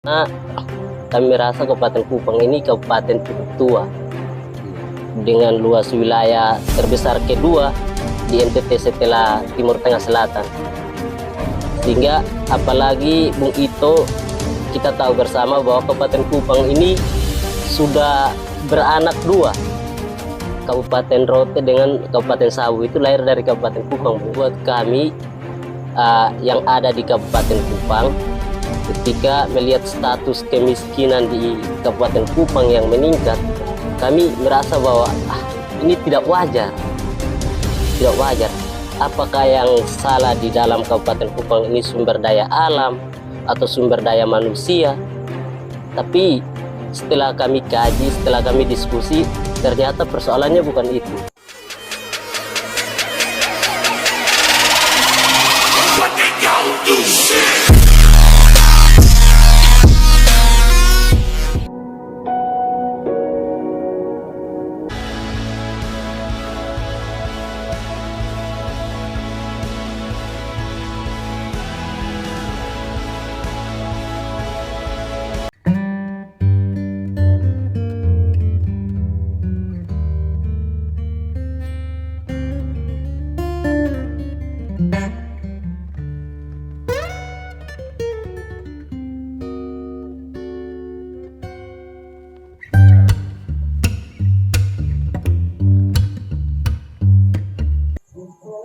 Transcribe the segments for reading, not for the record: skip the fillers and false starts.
Nah, kami merasa Kabupaten Kupang ini kabupaten cukup tua dengan luas wilayah terbesar kedua di NTT setelah Timur Tengah Selatan. Sehingga apalagi Bung Ito, kita tahu bersama bahwa Kabupaten Kupang ini sudah beranak dua. Kabupaten Rote dengan Kabupaten Sawu itu lahir dari Kabupaten Kupang. Buat kami yang ada di Kabupaten Kupang, ketika melihat status kemiskinan di Kabupaten Kupang yang meningkat, kami merasa bahwa ini tidak wajar. Tidak wajar. Apakah yang salah di dalam Kabupaten Kupang ini sumber daya alam atau sumber daya manusia? Tapi setelah kami kaji, setelah kami diskusi, ternyata persoalannya bukan itu.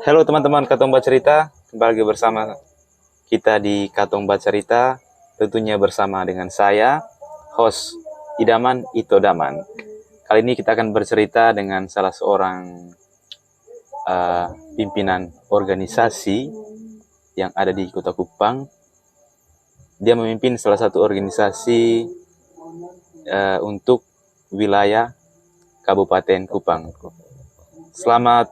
Halo teman-teman Katong Baca Cerita, kembali lagi bersama kita di Katong Baca Cerita, tentunya bersama dengan saya, host Idaman Ito Daman. Kali ini kita akan bercerita dengan salah seorang pimpinan organisasi yang ada di Kota Kupang. Dia memimpin salah satu organisasi untuk wilayah Kabupaten Kupang. Selamat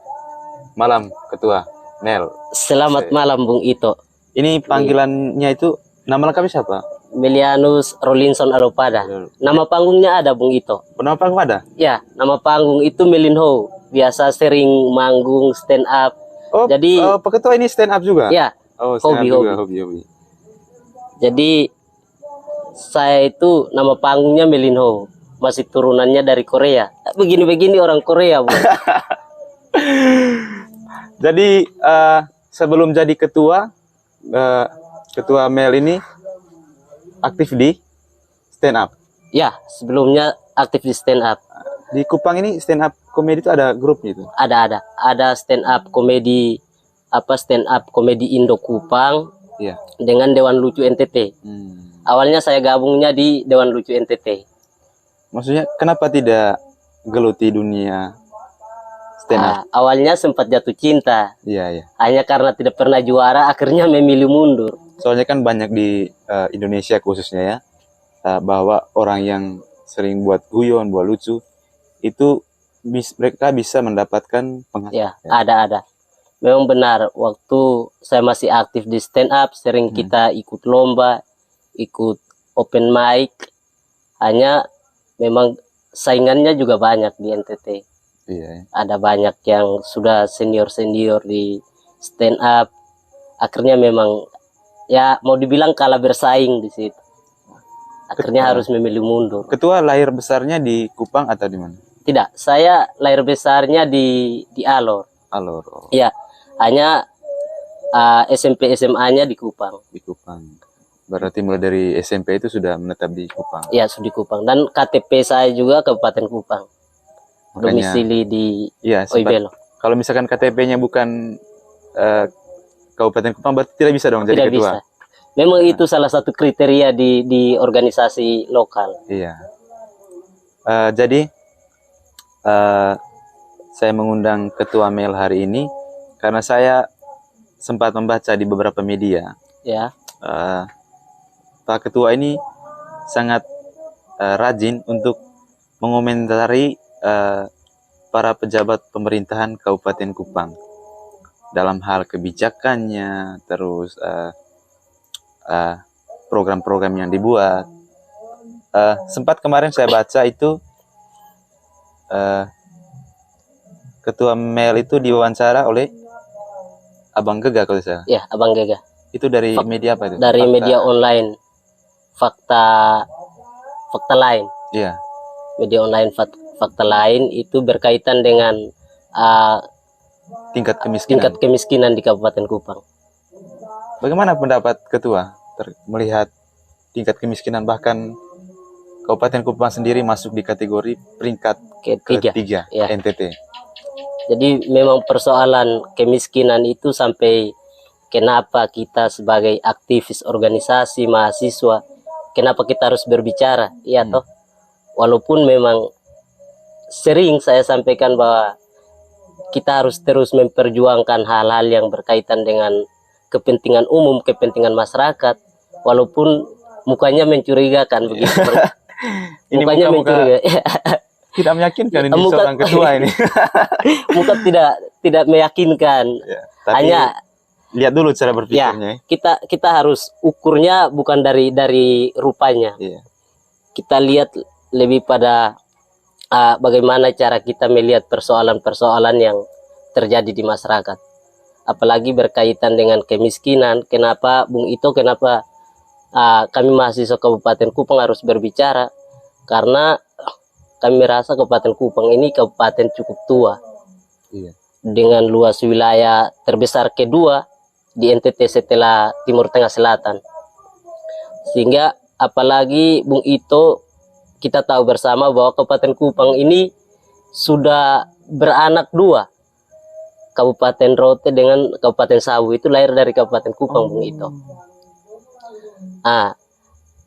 malam, Ketua Mel. Selamat malam, Bung Ito. Ini panggilannya itu, nama lengkapnya siapa? Melianus Rolinson Aropada. Nama panggungnya ada, Bung Ito. Nama panggung ada? Ya, nama panggung itu Melinho. Biasa sering manggung stand up. Oh, jadi Pak Ketua ini stand up juga? Ya, oh, stand hobi. up juga, hobi. Jadi saya itu nama panggungnya Melinho. Masih turunannya dari Korea. Begini-begini orang Korea, Bung. Jadi sebelum jadi ketua, Ketua Mel ini aktif di stand up. Ya, sebelumnya aktif di stand up. Di Kupang ini stand up komedi itu ada grupnya itu? Ada stand up komedi, stand up komedi Indo Kupang. Iya. Dengan Dewan Lucu NTT. Awalnya saya gabungnya di Dewan Lucu NTT. Maksudnya kenapa tidak geluti dunia stand up? Awalnya sempat jatuh cinta. Iya. Hanya karena tidak pernah juara, akhirnya memilih mundur. Soalnya kan banyak di Indonesia khususnya ya, bahwa orang yang sering buat guyon, buat lucu, itu mereka bisa mendapatkan penghasilan. Ya, ada. Memang benar, waktu saya masih aktif di stand up, sering kita ikut lomba, ikut open mic. Hanya memang saingannya juga banyak di NTT. Iya. Ada banyak yang sudah senior di stand up. Akhirnya memang ya mau dibilang kalah bersaing di situ. Akhirnya harus memilih mundur. Ketua lahir besarnya di Kupang atau di mana? Tidak, saya lahir besarnya di Alor. Alor. Oh. Iya, hanya SMP SMA-nya di Kupang. Di Kupang. Berarti mulai dari SMP itu sudah menetap di Kupang. Iya, sudah di Kupang. Dan KTP saya juga Kabupaten Kupang. Makanya, domisili di Oibelo. Kalau misalkan KTP-nya bukan Kabupaten Kupang, berarti tidak bisa dong jadi ketua? Tidak bisa. Memang itu salah satu kriteria di organisasi lokal. Iya. Jadi saya mengundang Ketua Mel hari ini karena saya sempat membaca di beberapa media. Ya. Pak Ketua ini sangat rajin untuk mengomentari para pejabat pemerintahan Kabupaten Kupang dalam hal kebijakannya, terus program-program yang dibuat. Sempat kemarin saya baca itu Ketua Mel itu diwawancara oleh Abang Gega kalau saya. Ya, Abang Gega. Itu dari media apa itu? Dari media online. fakta fakta lain. Iya. Media online fakta lain itu berkaitan dengan Tingkat kemiskinan. tingkat kemiskinan di Kabupaten Kupang. Bagaimana pendapat Ketua melihat tingkat kemiskinan, bahkan Kabupaten Kupang sendiri masuk di kategori peringkat ketiga Ya. NTT. Jadi memang persoalan kemiskinan itu sampai kenapa kita sebagai aktivis organisasi mahasiswa, kenapa kita harus berbicara, ya toh. Walaupun memang sering saya sampaikan bahwa kita harus terus memperjuangkan hal-hal yang berkaitan dengan kepentingan umum, kepentingan masyarakat, walaupun mukanya mencurigakan begitu. Ini Mukanya mencurigakan. Tidak meyakinkan ini Muka- seorang ketua ini. Muka tidak meyakinkan. Ya, tapi Hanya lihat dulu cara berpikirnya. kita harus ukurnya bukan dari rupanya. Iya. Kita lihat lebih pada bagaimana cara kita melihat persoalan-persoalan yang terjadi di masyarakat. Apalagi berkaitan dengan kemiskinan. Kenapa Bung Ito, kenapa kami mahasiswa Kabupaten Kupang harus berbicara? Karena kami merasa Kabupaten Kupang ini kabupaten cukup tua. Iya. Dengan luas wilayah terbesar kedua di NTT setelah Timur Tengah Selatan. Sehingga apalagi Bung Ito, kita tahu bersama bahwa Kabupaten Kupang ini sudah beranak dua. Kabupaten Rote dengan Kabupaten Sawu itu lahir dari Kabupaten Kupang, Bung Ito.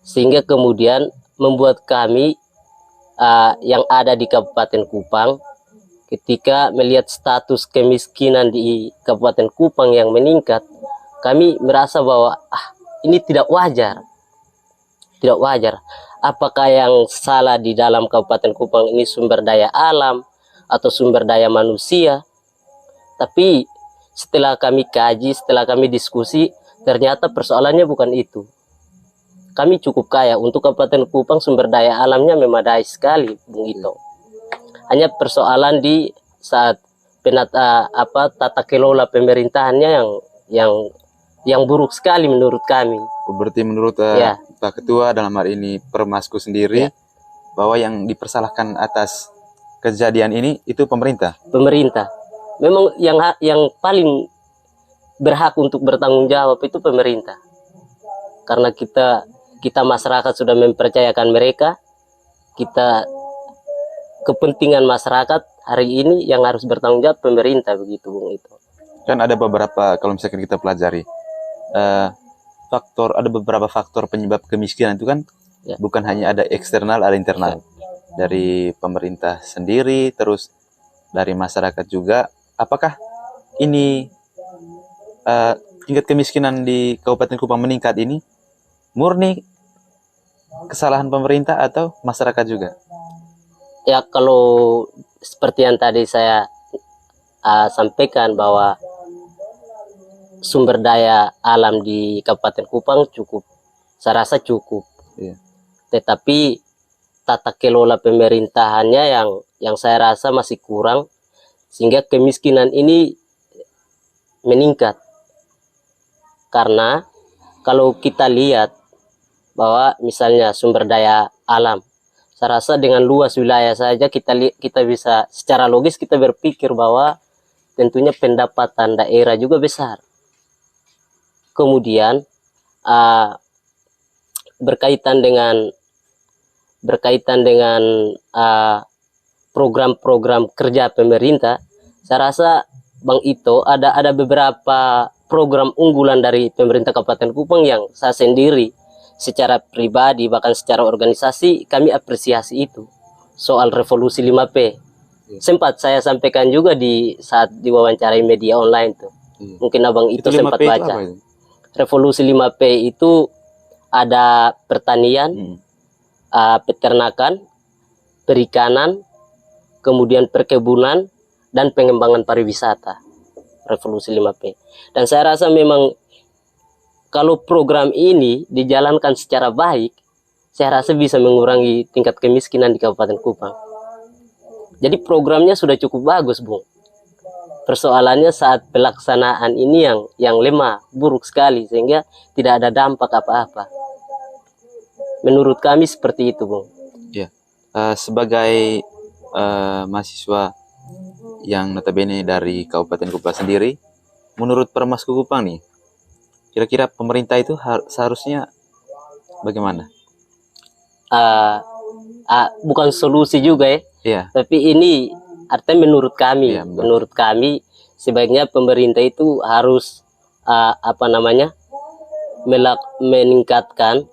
Sehingga kemudian membuat kami yang ada di Kabupaten Kupang, ketika melihat status kemiskinan di Kabupaten Kupang yang meningkat, kami merasa bahwa ini tidak wajar. Tidak wajar. Apakah yang salah di dalam Kabupaten Kupang ini sumber daya alam atau sumber daya manusia? Tapi setelah kami kaji, setelah kami diskusi, ternyata persoalannya bukan itu. Kami cukup kaya. Untuk Kabupaten Kupang sumber daya alamnya memadai sekali, Bung Ito. Hanya persoalan di saat tata kelola pemerintahannya yang buruk sekali menurut kami. Berarti menurut Ya. Pak Ketua dalam hal ini Permasku sendiri, bahwa yang dipersalahkan atas kejadian ini itu pemerintah. Pemerintah. Memang yang paling berhak untuk bertanggung jawab itu pemerintah. Karena kita masyarakat sudah mempercayakan mereka, kepentingan masyarakat hari ini yang harus bertanggung jawab pemerintah, begitu Bung Ito. Kan ada beberapa, kalau misalkan kita pelajari, ada beberapa faktor penyebab kemiskinan itu kan, bukan hanya ada eksternal, ada internal. Dari pemerintah sendiri, terus dari masyarakat juga. Apakah ini tingkat kemiskinan di Kabupaten Kupang meningkat ini murni kesalahan pemerintah atau masyarakat juga? Ya, kalau seperti yang tadi saya sampaikan bahwa sumber daya alam di Kabupaten Kupang cukup, saya rasa cukup. Iya. Tetapi tata kelola pemerintahannya yang saya rasa masih kurang, sehingga kemiskinan ini meningkat. Karena kalau kita lihat bahwa misalnya sumber daya alam, saya rasa dengan luas wilayah saja kita bisa secara logis kita berpikir bahwa tentunya pendapatan daerah juga besar. Kemudian berkaitan dengan program-program kerja pemerintah, saya rasa Bang Ito ada beberapa program unggulan dari pemerintah Kabupaten Kupang yang saya sendiri secara pribadi bahkan secara organisasi kami apresiasi itu. Soal revolusi 5P. Sempat saya sampaikan juga di saat diwawancarai media online tuh. Mungkin Abang Ito sempat 5P baca. itu Revolusi 5P itu ada pertanian, peternakan, perikanan, kemudian perkebunan, dan pengembangan pariwisata. Revolusi 5P. Dan saya rasa memang kalau program ini dijalankan secara baik, saya rasa bisa mengurangi tingkat kemiskinan di Kabupaten Kupang. Jadi programnya sudah cukup bagus, Bung. Persoalannya saat pelaksanaan ini yang lemah, buruk sekali, sehingga tidak ada dampak apa-apa. Menurut kami seperti itu, Bung. Ya. Sebagai mahasiswa yang notabene dari Kabupaten Kupang sendiri, menurut Permasku Kupang nih, kira-kira pemerintah itu seharusnya bagaimana? Bukan solusi juga ya, Iya. tapi ini artinya menurut kami, Iya, betul. menurut kami sebaiknya pemerintah itu harus meningkatkan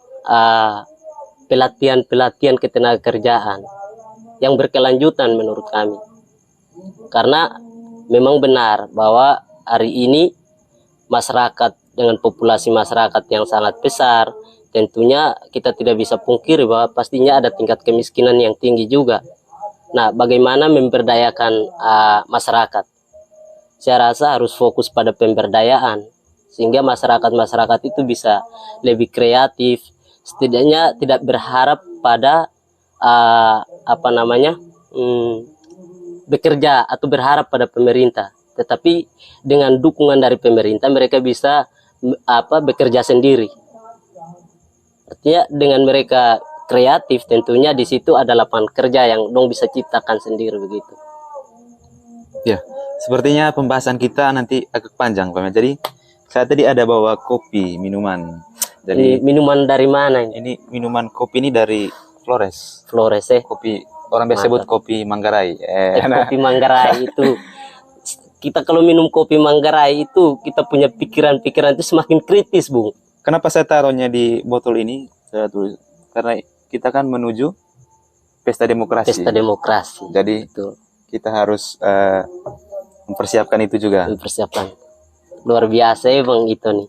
pelatihan ketenagakerjaan yang berkelanjutan menurut kami. Karena memang benar bahwa hari ini masyarakat dengan populasi masyarakat yang sangat besar, tentunya kita tidak bisa pungkiri bahwa pastinya ada tingkat kemiskinan yang tinggi juga. Nah, bagaimana memberdayakan masyarakat? Saya rasa harus fokus pada pemberdayaan, sehingga masyarakat itu bisa lebih kreatif, setidaknya tidak berharap pada bekerja atau berharap pada pemerintah, tetapi dengan dukungan dari pemerintah mereka bisa bekerja sendiri. Artinya dengan mereka kreatif, tentunya di situ ada lapangan kerja yang dong bisa ciptakan sendiri begitu. Ya, sepertinya pembahasan kita nanti agak panjang, Pak. Jadi saya tadi ada bawa kopi, minuman. Jadi Ini minuman dari mana ini? ini minuman kopi ini dari Flores. Flores ya. Kopi orang biasa sebut kopi Manggarai. Kopi Manggarai itu kita kalau minum kopi Manggarai itu kita punya pikiran-pikiran itu semakin kritis, Bung. Kenapa saya taruhnya di botol ini? Saya tulis karena kita kan menuju pesta demokrasi. Pesta demokrasi. Jadi betul. Kita harus mempersiapkan itu juga. Mempersiapkan. Luar biasa ya Bang itu nih.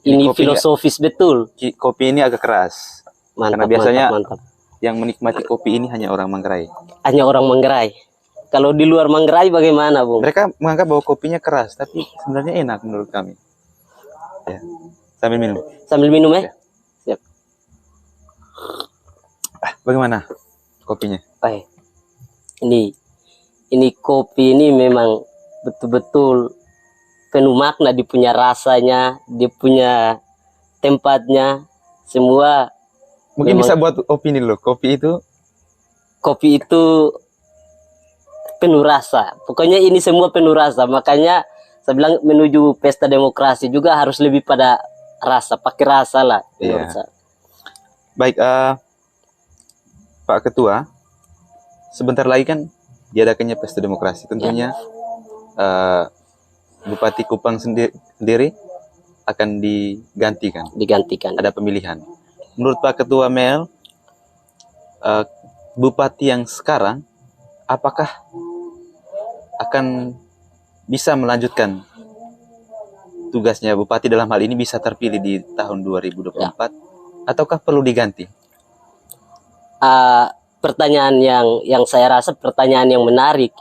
Ini filosofis betul. Kopi ini agak keras. Mantap, karena biasanya mantap. Yang menikmati kopi ini hanya orang Manggarai. Hanya orang Manggarai. Kalau di luar Manggarai bagaimana, Bung? Mereka menganggap bahwa kopinya keras, tapi sebenarnya enak menurut kami. Ya. Sambil minum. Sambil minum ya? Siap. Bagaimana kopinya? Baik. Ini kopi ini memang betul-betul penuh makna, dia punya rasanya, dia punya tempatnya, semua. Mungkin memang, bisa buat opini loh, kopi itu penuh rasa. Pokoknya ini semua penuh rasa, makanya saya bilang menuju pesta demokrasi juga harus lebih pada rasa, pakai rasa lah. Iya. Baik, Pak Ketua, sebentar lagi kan diadakannya pesta demokrasi. Tentunya Bupati Kupang sendiri akan digantikan. Ada pemilihan. Menurut Pak Ketua Mel, Bupati yang sekarang apakah akan bisa melanjutkan tugasnya Bupati dalam hal ini, bisa terpilih di tahun 2024 ataukah perlu diganti? Pertanyaan yang saya rasa pertanyaan yang menarik,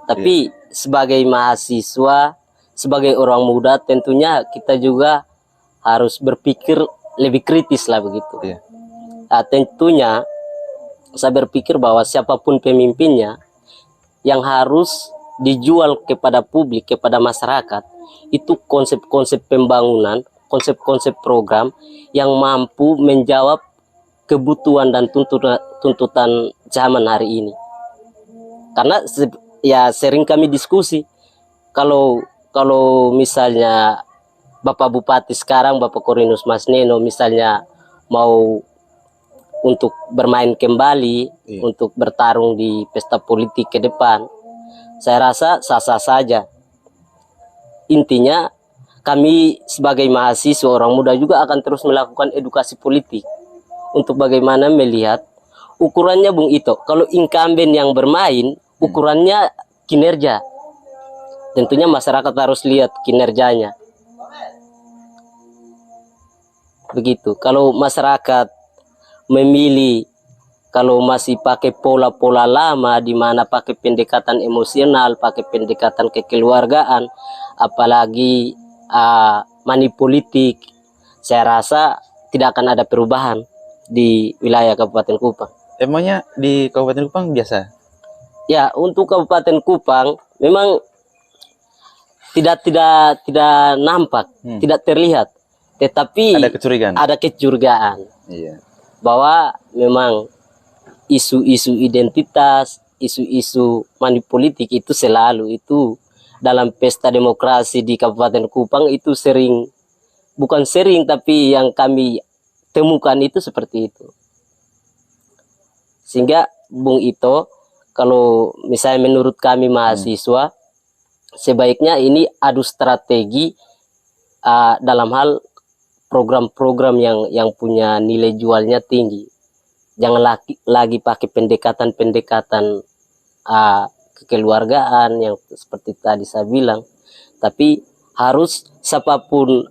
tapi sebagai mahasiswa, sebagai orang muda, tentunya kita juga harus berpikir lebih kritis lah begitu. Tentunya saya berpikir bahwa siapapun pemimpinnya yang harus dijual kepada publik, kepada masyarakat, itu konsep-konsep pembangunan, konsep-konsep program yang mampu menjawab kebutuhan dan tuntutan zaman hari ini. Karena ya sering kami diskusi, kalau misalnya Bapak Bupati sekarang, Bapak Korinus Masneno misalnya mau untuk bermain kembali, untuk bertarung di pesta politik ke depan, saya rasa sah-sah saja. Intinya kami sebagai mahasiswa orang muda juga akan terus melakukan edukasi politik untuk bagaimana melihat ukurannya Bung Ito. Kalau incumbent yang bermain, ukurannya kinerja. Tentunya masyarakat harus lihat kinerjanya. Begitu. Kalau masyarakat memilih, kalau masih pakai pola-pola lama, di mana pakai pendekatan emosional, pakai pendekatan kekeluargaan, apalagi money politik, saya rasa tidak akan ada perubahan di wilayah Kabupaten Kupang. Emangnya di Kabupaten Kupang biasa? Ya, untuk Kabupaten Kupang memang tidak nampak, tidak terlihat, tetapi ada kecurigaan. Ada kecurigaan. Iya. bahwa memang isu-isu identitas, isu-isu manipolitik itu selalu itu dalam pesta demokrasi di Kabupaten Kupang itu sering, bukan sering tapi yang kami temukan itu seperti itu. Sehingga Bung Ito, kalau misalnya menurut kami mahasiswa, sebaiknya ini adu strategi dalam hal program-program yang punya nilai jualnya tinggi. Jangan lagi pakai pendekatan-pendekatan kekeluargaan yang seperti tadi saya bilang, tapi harus siapapun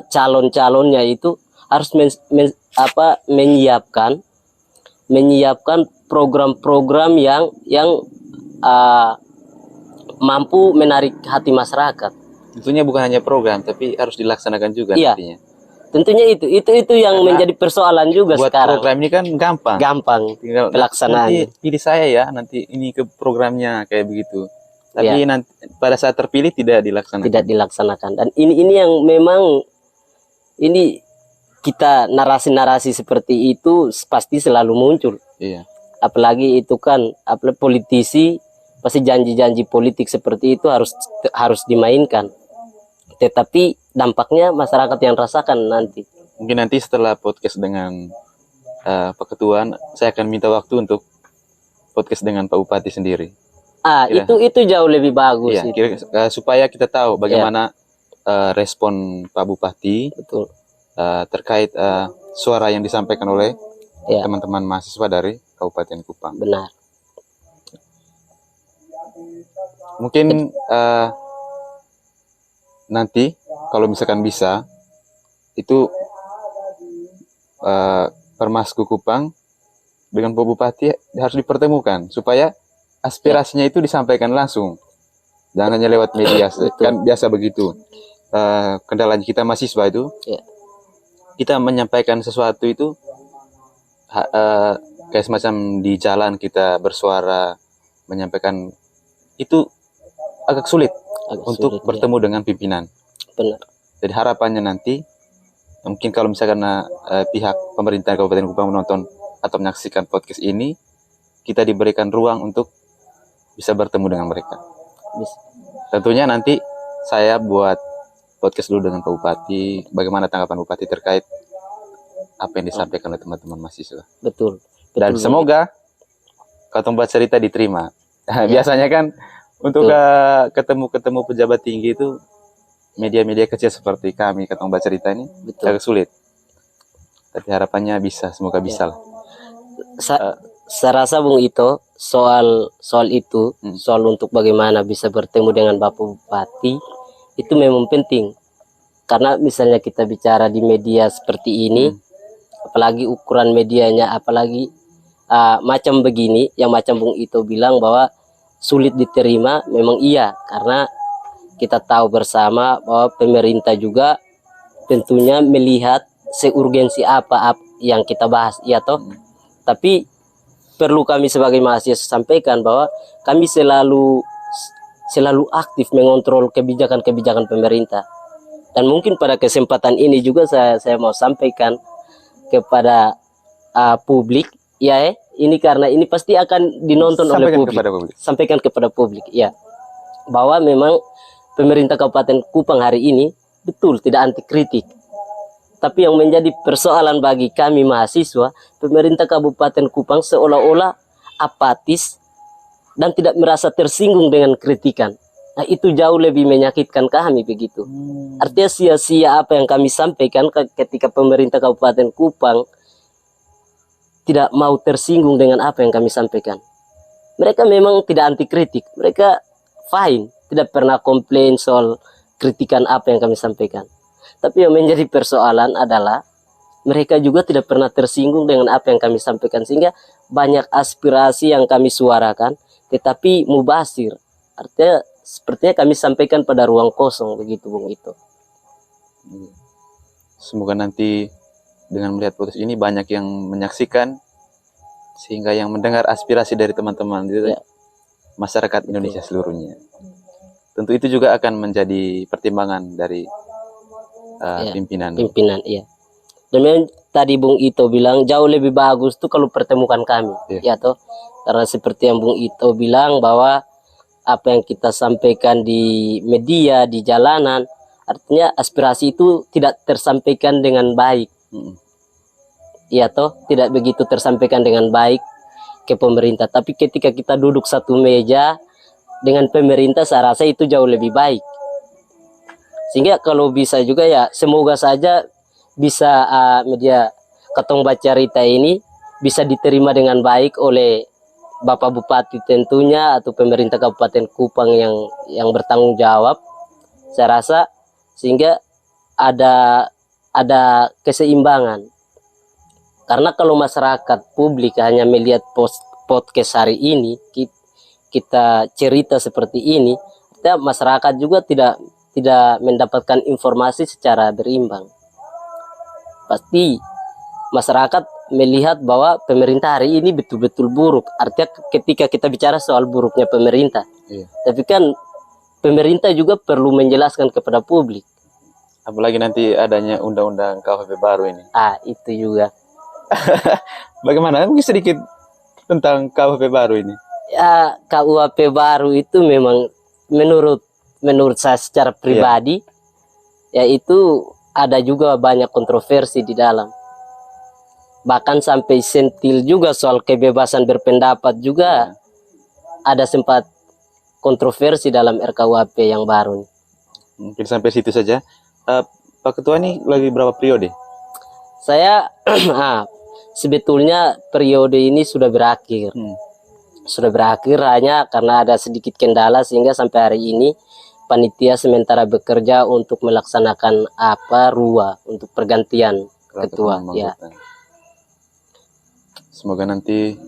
calon-calonnya itu harus menyiapkan program-program yang mampu menarik hati masyarakat. Tentunya bukan hanya program, tapi harus dilaksanakan juga Iya. nantinya. Tentunya itu yang Karena menjadi persoalan juga buat sekarang. program ini kan gampang. Tinggal Nanti pelaksanaannya. pilih saya ya, nanti ini ke programnya kayak begitu. Tapi Iya. nanti pada saat terpilih tidak dilaksanakan. Tidak dilaksanakan. Dan ini yang memang ini kita narasi-narasi seperti itu pasti selalu muncul. Iya. Apalagi itu kan politisi pasti janji-janji politik seperti itu harus dimainkan. Tetapi dampaknya masyarakat yang rasakan nanti. Mungkin nanti setelah podcast dengan Pak Ketua, saya akan minta waktu untuk podcast dengan Pak Bupati sendiri. Kira. Itu jauh lebih bagus. Iya, supaya kita tahu bagaimana respon Pak Bupati. Betul. Terkait suara yang disampaikan oleh Ya. teman-teman mahasiswa dari Kabupaten Kupang. Benar. Mungkin nanti kalau misalkan bisa itu Permasku Kupang dengan Pak Bupati harus dipertemukan supaya aspirasinya itu disampaikan langsung, jangan hanya lewat media. Kan biasa begitu. Kendalanya kita mahasiswa itu, kita menyampaikan sesuatu itu kayak semacam di jalan kita bersuara menyampaikan itu agak sulit untuk bertemu dengan pimpinan. Benar. Jadi harapannya nanti mungkin kalau misalkan pihak pemerintah Kabupaten Kupang menonton atau menyaksikan podcast ini, kita diberikan ruang untuk bisa bertemu dengan mereka. Tentunya nanti saya buat podcast dulu dengan Pak Bupati, bagaimana tanggapan Bupati terkait apa yang disampaikan oleh teman-teman mahasiswa. Betul. Dan semoga Katong Cerita diterima. Biasanya kan untuk ketemu pejabat tinggi itu media-media kecil seperti kami Katong Cerita ini agak sulit. Tapi harapannya bisa, semoga bisa lah. Saya rasa Bung Ito soal itu, soal untuk bagaimana bisa bertemu dengan Bapak Bupati itu memang penting. Karena misalnya kita bicara di media seperti ini, apalagi ukuran medianya, apalagi macam begini, yang macam Bung Ito bilang bahwa sulit diterima, memang iya, karena kita tahu bersama bahwa pemerintah juga tentunya melihat seurgensi apa yang kita bahas, iya toh. Tapi perlu kami sebagai mahasiswa sampaikan bahwa kami selalu aktif mengontrol kebijakan-kebijakan pemerintah. Dan mungkin pada kesempatan ini juga saya mau sampaikan kepada publik, ini karena ini pasti akan dinonton oleh publik. Sampaikan kepada publik, ya, bahwa memang pemerintah Kabupaten Kupang hari ini betul tidak anti kritik. Tapi yang menjadi persoalan bagi kami mahasiswa, pemerintah Kabupaten Kupang seolah-olah apatis dan tidak merasa tersinggung dengan kritikan. Nah, itu jauh lebih menyakitkan kami begitu. Artinya sia-sia apa yang kami sampaikan ketika pemerintah Kabupaten Kupang tidak mau tersinggung dengan apa yang kami sampaikan. Mereka memang tidak anti kritik, mereka fine, tidak pernah komplain soal kritikan apa yang kami sampaikan. Tapi yang menjadi persoalan adalah mereka juga tidak pernah tersinggung dengan apa yang kami sampaikan, sehingga banyak aspirasi yang kami suarakan tetapi mubasir. Artinya sepertinya kami sampaikan pada ruang kosong begitu Bung Ito. Semoga nanti dengan melihat podcast ini banyak yang menyaksikan, sehingga yang mendengar aspirasi dari teman-teman masyarakat Indonesia seluruhnya. Tentu itu juga akan menjadi pertimbangan dari pimpinan. Iya. Sebenarnya tadi Bung Ito bilang jauh lebih bagus tuh kalau pertemukan kami, ya toh. Karena seperti yang Bung Ito bilang bahwa apa yang kita sampaikan di media, di jalanan, artinya aspirasi itu tidak tersampaikan dengan baik. Ya toh, tidak begitu tersampaikan dengan baik ke pemerintah. Tapi ketika kita duduk satu meja dengan pemerintah, saya rasa itu jauh lebih baik. Sehingga kalau bisa juga ya, semoga saja bisa media Katong Bacarita ini bisa diterima dengan baik oleh Bapak Bupati tentunya atau pemerintah Kabupaten Kupang yang bertanggung jawab. Saya rasa sehingga ada keseimbangan. Karena kalau masyarakat publik hanya melihat podcast hari ini, kita cerita seperti ini, masyarakat juga tidak mendapatkan informasi secara berimbang. Pasti masyarakat melihat bahwa pemerintah hari ini betul-betul buruk. Artinya ketika kita bicara soal buruknya pemerintah, tapi kan pemerintah juga perlu menjelaskan kepada publik. Apalagi nanti adanya undang-undang KUHP baru ini. Itu juga. Bagaimana? Mungkin sedikit tentang KUHP baru ini. Ya, KUHP baru itu memang menurut saya secara pribadi, yaitu ada juga banyak kontroversi di dalam. Bahkan sampai sentil juga soal kebebasan berpendapat juga ada sempat kontroversi dalam RKUHP yang baru. Mungkin sampai situ saja. Pak Ketua ini lagi berapa periode? Saya sebetulnya periode ini sudah berakhir. Sudah berakhir hanya karena ada sedikit kendala sehingga sampai hari ini panitia sementara bekerja untuk melaksanakan RUA untuk pergantian ketua. Ya. Semoga nanti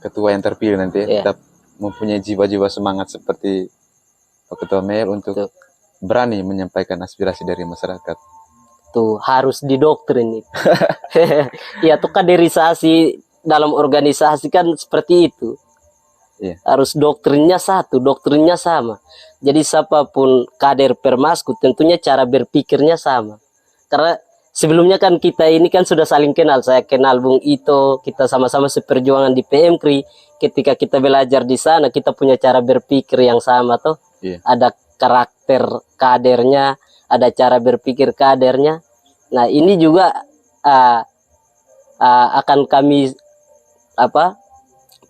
ketua yang terpilih nanti tetap mempunyai jiwa-jiwa semangat seperti Pak Ketua Mel untuk berani menyampaikan aspirasi dari masyarakat. Tuh harus didoktrin itu. Ya tuh kaderisasi dalam organisasi kan seperti itu. Harus doktrinnya satu, doktrinnya sama. Jadi siapapun kader Permasku tentunya cara berpikirnya sama. Karena sebelumnya kan kita ini kan sudah saling kenal. Saya kenal Bung Ito, kita sama-sama seperjuangan di PMKRI. Ketika kita belajar di sana, kita punya cara berpikir yang sama toh. Ada karakter kadernya, ada cara berpikir kadernya. Nah, ini juga akan kami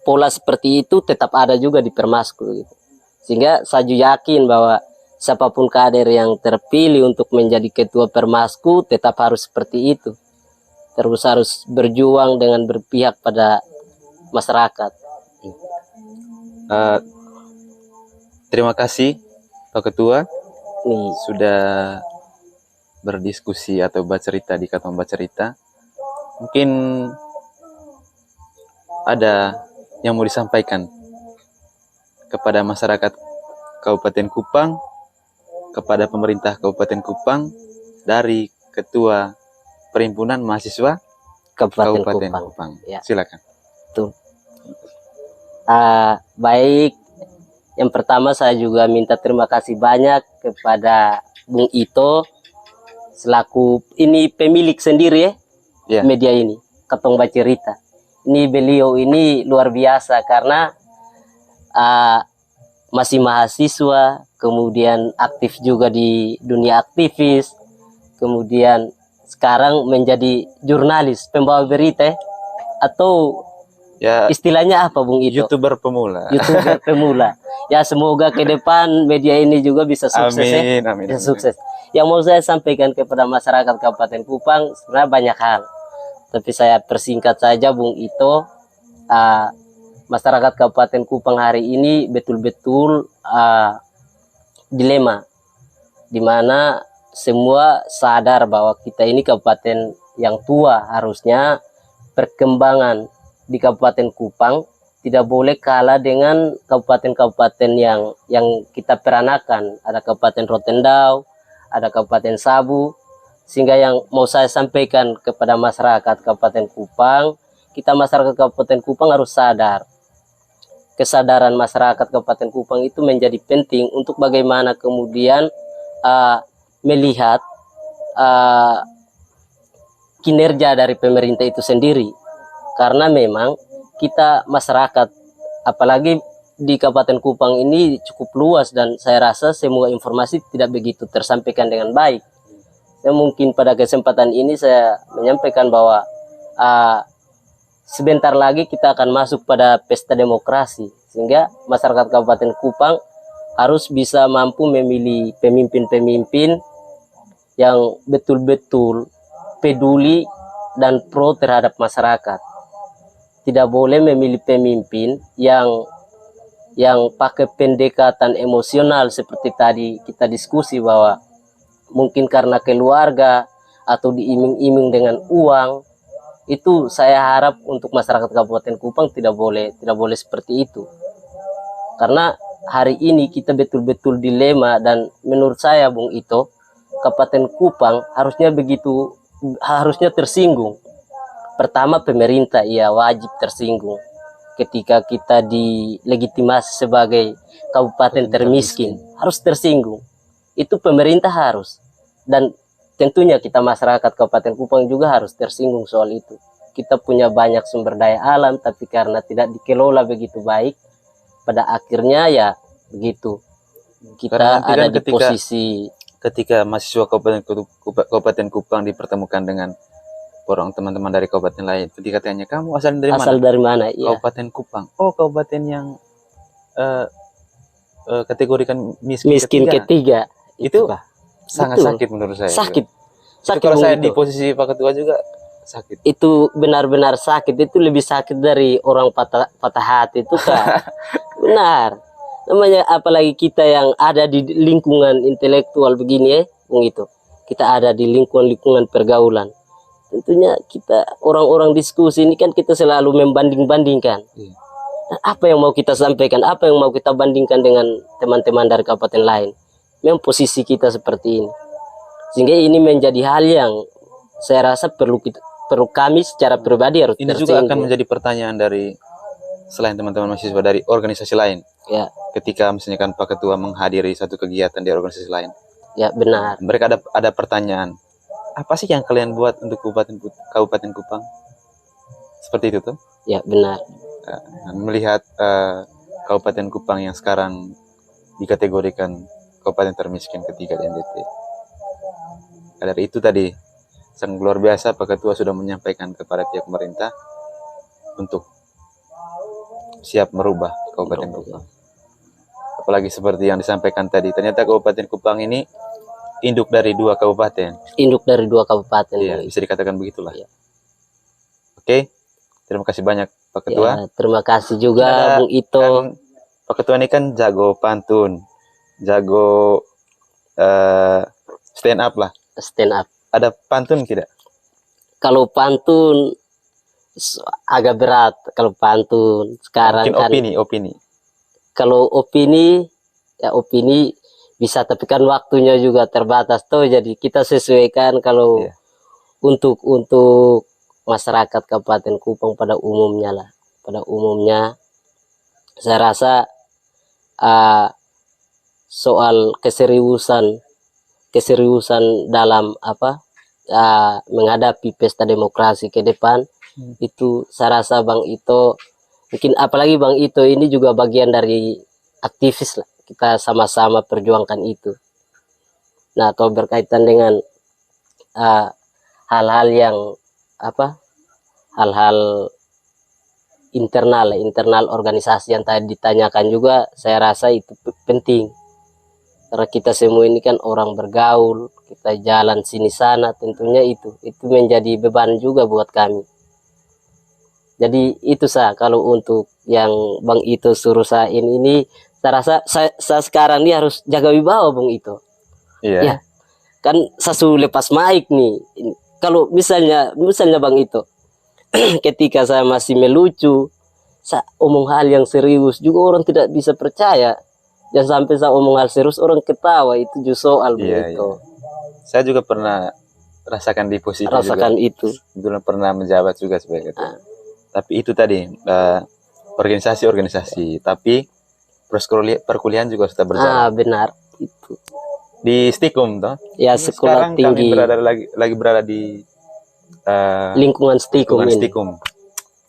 pola seperti itu tetap ada juga di Permasku gitu. Sehingga saya yakin bahwa siapapun kader yang terpilih untuk menjadi ketua Permasku tetap harus seperti itu. Terus harus berjuang dengan berpihak pada masyarakat. Terima kasih Pak Ketua sudah berdiskusi atau bercerita di Katong Bercerita. Mungkin ada yang mau disampaikan kepada masyarakat Kabupaten Kupang, kepada pemerintah Kabupaten Kupang dari Ketua Perhimpunan Mahasiswa Kabupaten Kupang. Silakan. Baik, yang pertama saya juga minta terima kasih banyak kepada Bung Ito selaku ini pemilik sendiri media ini, Katong Bercerita. Ini beliau ini luar biasa karena masih mahasiswa, kemudian aktif juga di dunia aktivis, kemudian sekarang menjadi jurnalis, pembawa berita atau istilahnya apa Bung Ito? YouTuber pemula. YouTuber pemula. Ya semoga ke depan media ini juga bisa sukses. Amin. Bisa sukses. Yang mau saya sampaikan kepada masyarakat Kabupaten Kupang sebenarnya banyak hal. Tapi saya persingkat saja Bung Ito. Masyarakat Kabupaten Kupang hari ini betul-betul dilema, di mana semua sadar bahwa kita ini kabupaten yang tua, harusnya perkembangan di Kabupaten Kupang tidak boleh kalah dengan kabupaten-kabupaten yang kita peranakan. Ada Kabupaten Rotendau, ada Kabupaten Sabu, sehingga yang mau saya sampaikan kepada masyarakat Kabupaten Kupang, kita masyarakat Kabupaten Kupang harus sadar. Kesadaran masyarakat Kabupaten Kupang itu menjadi penting untuk bagaimana kemudian melihat kinerja dari pemerintah itu sendiri. Karena memang kita masyarakat, apalagi di Kabupaten Kupang ini cukup luas, dan saya rasa semua informasi tidak begitu tersampaikan dengan baik. Saya mungkin pada kesempatan ini saya menyampaikan bahwa sebentar lagi kita akan masuk pada pesta demokrasi, sehingga masyarakat Kabupaten Kupang harus bisa mampu memilih pemimpin-pemimpin yang betul-betul peduli dan pro terhadap masyarakat. Tidak boleh memilih pemimpin yang pakai pendekatan emosional seperti tadi kita diskusi, bahwa mungkin karena keluarga atau diiming-iming dengan uang. Itu saya harap untuk masyarakat Kabupaten Kupang tidak boleh seperti itu. Karena hari ini kita betul-betul dilema, dan menurut saya Bung Ito, Kabupaten Kupang harusnya tersinggung. Pertama, pemerintah wajib tersinggung ketika kita dilegitimasi sebagai kabupaten termiskin, harus tersinggung. Itu pemerintah harus, dan tentunya kita masyarakat Kabupaten Kupang juga harus tersinggung soal itu. Kita punya banyak sumber daya alam, tapi karena tidak dikelola begitu baik, pada akhirnya ya begitu. Kita ada di posisi ketika mahasiswa Kabupaten Kupang dipertemukan dengan orang teman-teman dari kabupaten lain, ketika tanya kamu asal dari mana? Iya. Kabupaten Kupang. Oh, kabupaten yang kategorikan miskin ketiga. Itu Pak. Sangat Betul. sakit menurut saya. Sakit kalau saya itu. di posisi Pak Ketua juga sakit. Itu benar-benar sakit. Itu lebih sakit dari orang patah hati itu kan. Benar. Namanya apalagi kita yang ada di lingkungan intelektual begini Bung Ito. Kita ada di lingkungan pergaulan. Tentunya kita orang-orang diskusi ini kan kita selalu membanding-bandingkan. Apa yang mau kita sampaikan, apa yang mau kita bandingkan dengan teman-teman dari kabupaten lain. Memang posisi kita seperti ini. Sehingga ini menjadi hal yang saya rasa perlu kami secara pribadi harus ini juga akan menjadi pertanyaan dari selain teman-teman mahasiswa dari organisasi lain. Ya. Ketika misalnya kan Pak Ketua menghadiri satu kegiatan di organisasi lain. Ya, benar. Mereka ada pertanyaan. Apa sih yang kalian buat untuk Kabupaten Kupang? Seperti itu tuh? Ya, benar. Melihat Kabupaten Kupang yang sekarang dikategorikan kabupaten termiskin ketiga di NTT. Dari itu tadi sangat luar biasa Pak Ketua sudah menyampaikan kepada pihak pemerintah untuk siap merubah Kabupaten Kupang. Apalagi seperti yang disampaikan tadi, ternyata Kabupaten Kupang ini induk dari dua kabupaten. Induk dari dua kabupaten. Iya, bisa dikatakan begitulah. Ya. Oke, terima kasih banyak Pak Ketua. Ya, terima kasih juga Bung Ito. Kan, Pak Ketua ini kan jago pantun, jago stand up lah. Stand up. Ada pantun tidak? Kalau pantun agak berat. Kalau pantun sekarang mungkin kan. opini. Kalau opini bisa, tapi kan waktunya juga terbatas tuh, jadi kita sesuaikan kalau untuk masyarakat Kabupaten Kupang pada umumnya lah. Pada umumnya saya rasa soal keseriusan dalam menghadapi pesta demokrasi ke depan itu saya rasa Bang Ito, mungkin apalagi Bang Ito ini juga bagian dari aktivis lah. Kita sama-sama perjuangkan itu. Nah, kalau berkaitan dengan hal-hal yang hal-hal internal organisasi yang tadi ditanyakan juga, saya rasa itu penting. Karena kita semua ini kan orang bergaul, kita jalan sini sana, tentunya itu menjadi beban juga buat kami. Jadi itu kalau untuk yang Bang Ito suruh saya ini, saya rasa saya sekarang ini harus jaga wibawa Bung Ito. Iya. Ya, kan saya sudah lepas mic nih. Kalau misalnya Bang Ito, ketika saya masih melucu, saya omong hal yang serius juga orang tidak bisa percaya. Dan sampai saya omong hal serius orang ketawa, itu justru soal Bung Ito. Iya. Saya juga pernah rasakan di posisi itu. Kebetulan pernah menjabat juga sebagai ketua. Tapi itu tadi organisasi, tapi perkuliahan juga sudah berjalan. Benar itu. Di Stikum toh? Ya, sekolah sekarang tinggi. Kami lagi berada di lingkungan Stikum lingkungan ini. Stikum.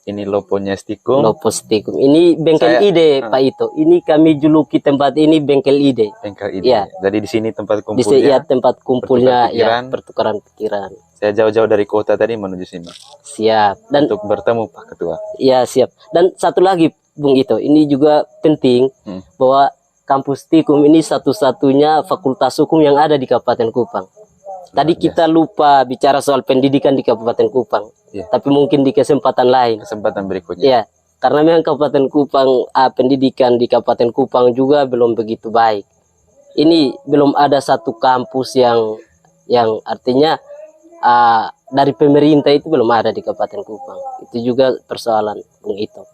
Ini loponya Stikum. Lopo Stikum. Ini bengkel Saya- ide Pak Ito. Ini kami juluki tempat ini bengkel ide. Bengkel ini. Iya. Jadi di sini tempat Di kumpulnya. tempat kumpulnya pikiran. ya pertukaran pikiran. Saya jauh-jauh dari kota tadi menuju sini Siap. Dan untuk bertemu Pak Ketua. ya siap. Dan satu lagi Bung Ito, ini juga penting bahwa kampus Stikum ini satu-satunya fakultas hukum yang ada di Kabupaten Kupang. Tadi kita lupa bicara soal pendidikan di Kabupaten Kupang, Iya. tapi mungkin di kesempatan lain. Kesempatan berikutnya. Ya, karena memang Kabupaten Kupang, pendidikan di Kabupaten Kupang juga belum begitu baik. Ini belum ada satu kampus yang artinya dari pemerintah itu belum ada di Kabupaten Kupang. Itu juga persoalan Bung Ito.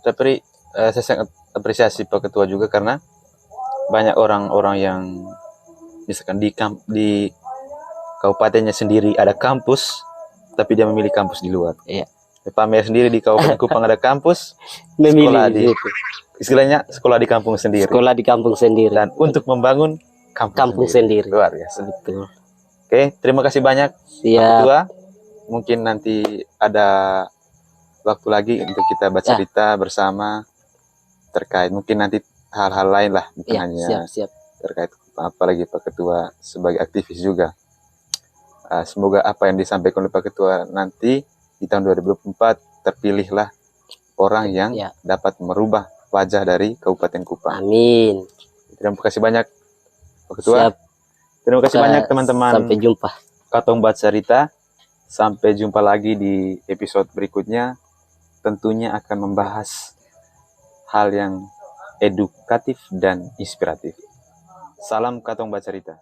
Tapi saya sangat apresiasi Pak Ketua juga karena banyak orang-orang yang misalkan di kabupatennya sendiri ada kampus, tapi dia memilih kampus di luar. Iya. Pamer sendiri di Kabupaten Kupang ada kampus, Memilih sekolah di itu. istilahnya sekolah di kampung sendiri. Sekolah di kampung sendiri. Dan untuk membangun kampung sendiri. Luar biasa. Betul. Oke, terima kasih banyak Pak Siap. Ketua. Mungkin nanti ada waktu lagi untuk kita bercerita bersama terkait mungkin nanti hal-hal lain lah, bukan Ya, hanya siap. terkait apalagi Pak Ketua sebagai aktivis juga. Semoga apa yang disampaikan oleh Pak Ketua nanti di tahun 2024 terpilihlah orang yang Ya. dapat merubah wajah dari Kabupaten Kupang. Amin. Terima kasih banyak Pak Ketua. Siap. Terima kasih banyak teman-teman Sampai jumpa. Katong Cerita. Sampai jumpa lagi di episode berikutnya. Tentunya akan membahas hal yang edukatif dan inspiratif. Salam Katong Cerita.